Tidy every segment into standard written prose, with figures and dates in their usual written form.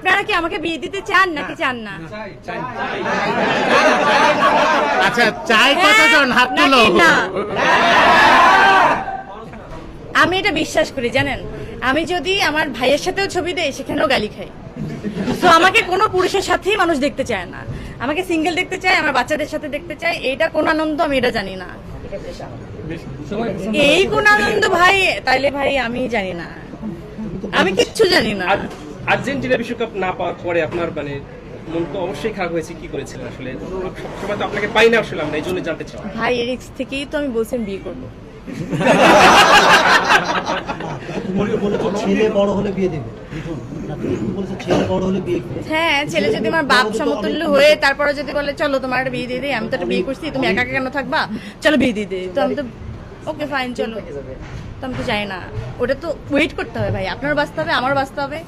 আপনারা কি আমাকে বিয়ে দিতে চান নাকি চান না? আচ্ছা, চাই কতজন হাত তুলো? নাকি না? আমি এটা বিশ্বাস করি জানেন, আমি যদি আমার ভাইয়ের সাথেও ছবি দেই সেখানেও গালি খাই। তো আমাকে কোনো পুরুষের সাথেই মানুষ দেখতে চায় না, আমাকে সিঙ্গেল দেখতে চায়, আমার বাচ্চাদের সাথে দেখতে চায়। এইটা কোন আনন্দ আমি এটা জানি না। এই কোন আনন্দ ভাই, তাইলে ভাই আমি জানি না, আমি কিচ্ছু জানি না। আর্জেন্টিনা বিশ্বকাপ না পাওয়ার পরে আপনার মানে মন তো অবশ্যই খারাপ হয়েছে, কি করেছিলেন আসলে? সবসময় তো আপনাকে পাই না আসলে, আমরা এই জন্য জানতে চাই। ভাই এরিক্স থেকেই তো আমি বলছি বিয়ে করবো। ছেলে বড় হলে বিয়ে দেবে, ছেলে বড় হলে বিয়ে করবে। হ্যাঁ, ছেলে যদি আমার বাপ সমতুল্য হয়ে তারপরে যদি বলে চলো তোমার একটা বিয়ে দিয়ে দিই, আমি তো একটা বিয়ে করছি, তুমি একা একা কেন থাকবা, চলো বিয়ে দিয়ে দিই, তো আমি তো ওকে ফাইন চলো। তো আমি তো জানি না, ওটা তো ওয়েট করতে হবে ভাই, আপনার বাঁচতে হবে, আমার বাঁচতে হবে,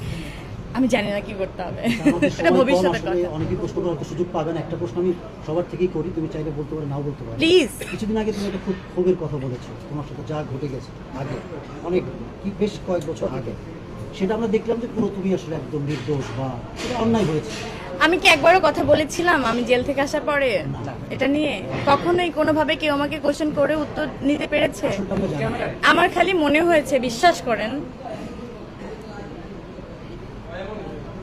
আমি জানি না কি করতে হবে, এটা ভবিষ্যতের কথা। অনেকেই প্রশ্ন করার সুযোগ পাবেন, একটা প্রশ্ন আমি সবার থেকেই করি, তুমি চাইলে বলতে পারো, নাও বলতে পারো। প্লিজ। কিছুদিন আগে তুমি একটা খুব ক্ষোভের কথা বলেছো, তোমার সাথে যা ঘটে গেছে আগে, অনেক বেশ কয়েক বছর আগে, সেটা আমরা দেখলাম যে পুরো তুমি আসলে একদম নির্দোষ বা সেটা অন্যায় হয়েছে। আমি কি একবারও কথা বলেছিলাম আমি জেল থেকে আসার পরে এটা নিয়ে? কখনোই কোনোভাবে কেউ আমাকে কোশ্চেন করে উত্তর নিতে পেরেছে? আমার খালি মনে হয়েছে, বিশ্বাস করেন,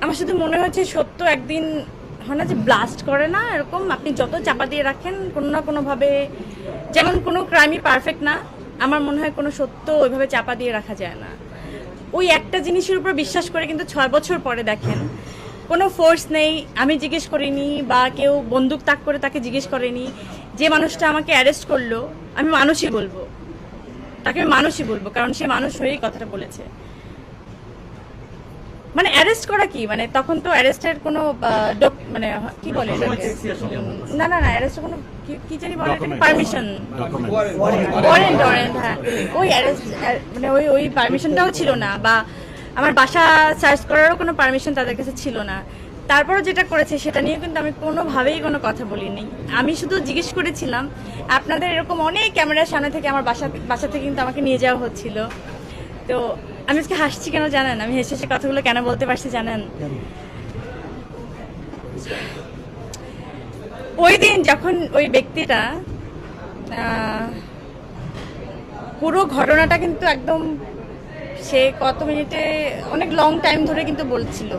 আমার শুধু মনে হচ্ছে সত্য একদিন হয় না যে ব্লাস্ট করে না, এরকম আপনি যত চাপা দিয়ে রাখেন কোনো না কোনোভাবে, যেমন কোনো ক্রাইমই পারফেক্ট না, আমার মনে হয় কোনো সত্য ওইভাবে চাপা দিয়ে রাখা যায় না। ওই একটা জিনিসের উপর বিশ্বাস করে কিন্তু 6 বছর পরে দেখেন কোনো ফোর্স নেই, আমি জিজ্ঞেস করিনি বা কেউ বন্দুক তাক করে তাকে জিজ্ঞেস করেনি, যে মানুষটা আমাকে অ্যারেস্ট করলো আমি মানুষই বলবো, তাকে আমি মানুষই বলবো, কারণ সে মানুষ হয়েই কথাটা বলেছে। মানে অ্যারেস্ট করা কি, মানে তখন তো অ্যারেস্টের কোনো মানে কি বলে, না না না অ্যারেস্টের কোনো কি জানি বলে, পারমিশন, ওয়ারেন্ট, হ্যাঁ ওই অ্যারেস্ট মানে ওই পারমিশনটাও ছিল না, বা আমার বাসা সার্চ করারও কোনো পারমিশন তাদের কাছে ছিল না। তারপরও যেটা করেছে সেটা নিয়ে কিন্তু আমি কোনোভাবেই কোনো কথা বলিনি, আমি শুধু জিজ্ঞেস করেছিলাম, আপনাদের এরকম অনেক ক্যামেরার সামনে থেকে আমার বাসা থেকে কিন্তু আমাকে নিয়ে যাওয়া হচ্ছিল, তো আমি আজকে হাসছি কেন জানেন, আমি হেসে হেসে কথাগুলো কেন বলতে পারছি জানেন? ওই দিন যখন ওই ব্যক্তিটা পুরো ঘটনাটা কিন্তু একদম সে কত মিনিটে অনেক লং টাইম ধরে কিন্তু বলছিল,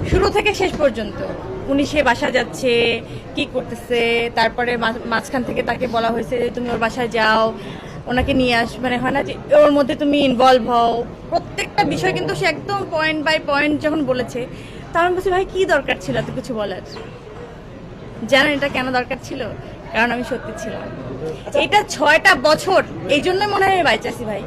শুরু থেকে শেষ পর্যন্ত উনি সে বাসা যাচ্ছে কি করতেছে, তারপরে মাঝখান থেকে তাকে বলা হয়েছে যে তুমি ওর বাসায় যাও, ওনাকে নিয়ে আস, মানে হয় না যে ওর মধ্যে তুমি ইনভলভ হও, প্রত্যেকটা বিষয় কিন্তু সে একদম পয়েন্ট বাই পয়েন্ট যখন বলেছে, তখন বলছি ভাই কি দরকার ছিল এত কিছু বলার? জানেন এটা কেন দরকার ছিল? কারণ আমি সত্যি ছিলাম। এটা 6টা বছর, এই জন্য মনে হয় আমি বাইচাছি ভাই।